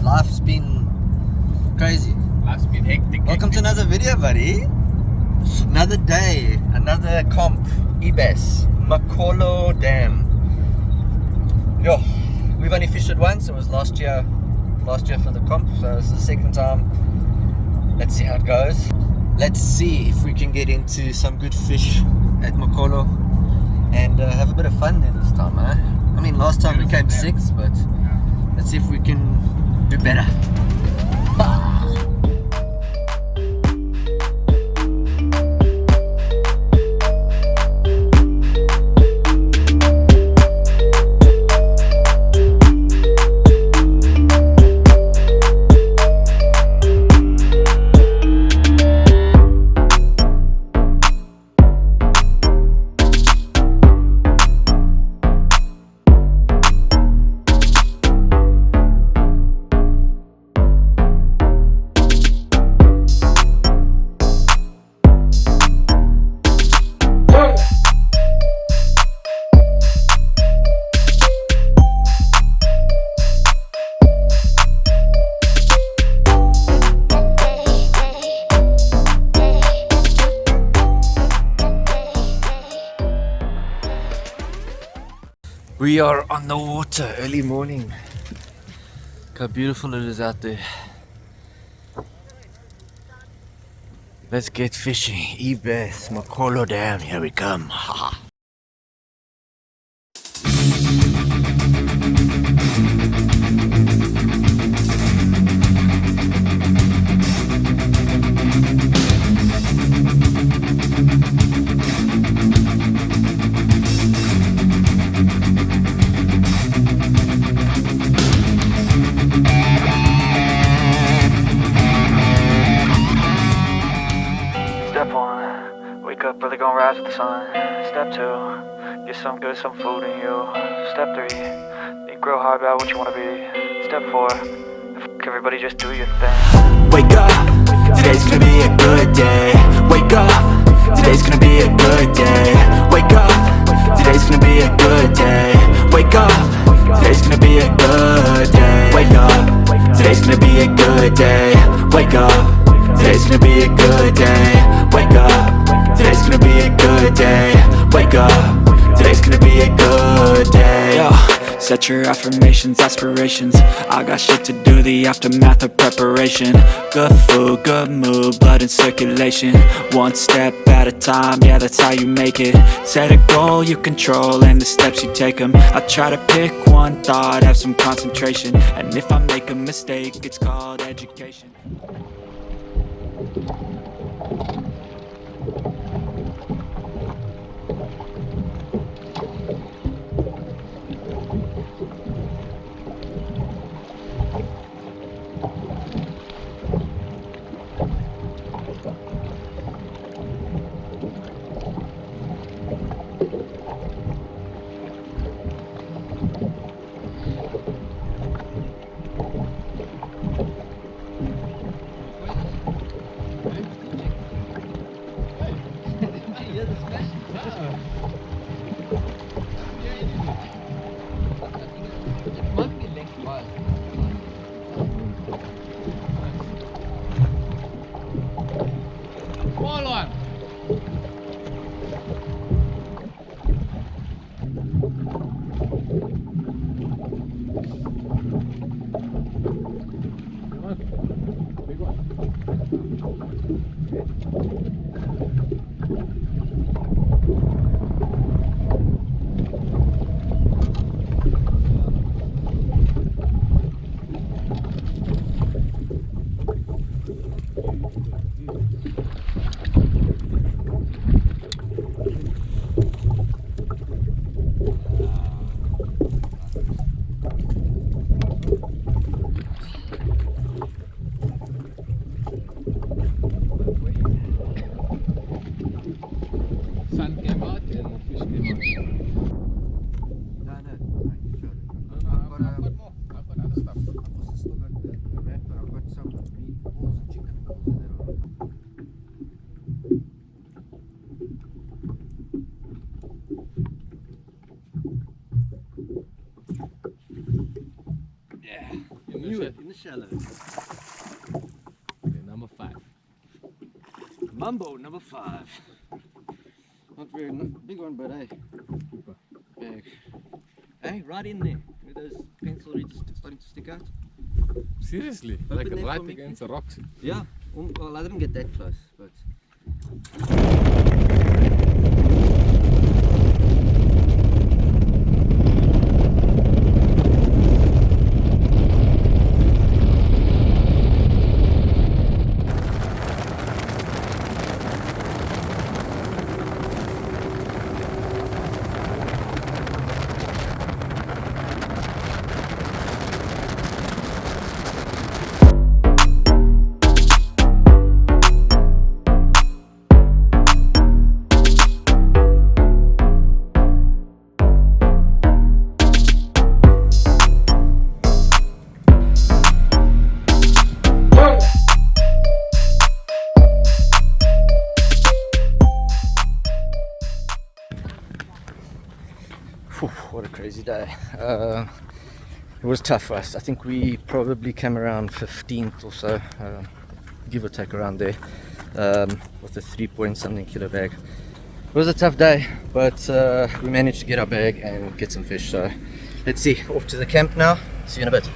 Life's been crazy. Life's been hectic. Welcome to another video, buddy. Another day, another comp. EBASS, Mokolo Dam. Yo, we've only fished it once. It was last year for the comp, so it's the second time. Let's see how it goes. Let's see if we can get into some good fish at Mokolo and have a bit of fun there this time, eh? I mean, last time we came sixth, but let's see if we can do better. We are on the water, early morning. Look how beautiful it is out there. Let's get fishing. EBASS, Mokolo Dam, here we come. Step 1, wake up early, gonna rise with the sun. Step 2, get some good, some food in you. Step 3, think real hard about what you wanna be. Step 4, everybody just do your thing. Wake up, today's gonna be a good day. Wake up, today's gonna be a good day. Wake up, today's gonna be a good day. Wake up, today's gonna be a good day. Wake up, today's gonna be a good day. Wake up, today's gonna be a good day. Wake up, today's gonna be a good day. Wake up, today's gonna be a good day. Yo, set your affirmations, aspirations. I got shit to do, the aftermath of preparation. Good food, good mood, blood in circulation. One step at a time, yeah, that's how you make it. Set a goal you control and the steps you take them. I try to pick one thought, have some concentration. And if I make a mistake, it's called education. No, I got other stuff. I got some stuff. shallow. Okay, number 5. Mumbo number 5. Not very big one, but hey, big. Hey, right in there, with those pencil reeds starting to stick out. Seriously? Open Like there right for me, against the rocks. Yeah, well, I didn't get that close, but. Whew, what a crazy day. It was tough for us. I think we probably came around 15th or so, give or take around there, with a 3-point-something kilo bag. It was a tough day, but we managed to get our bag and get some fish. So let's see, off to the camp now. See you in a bit.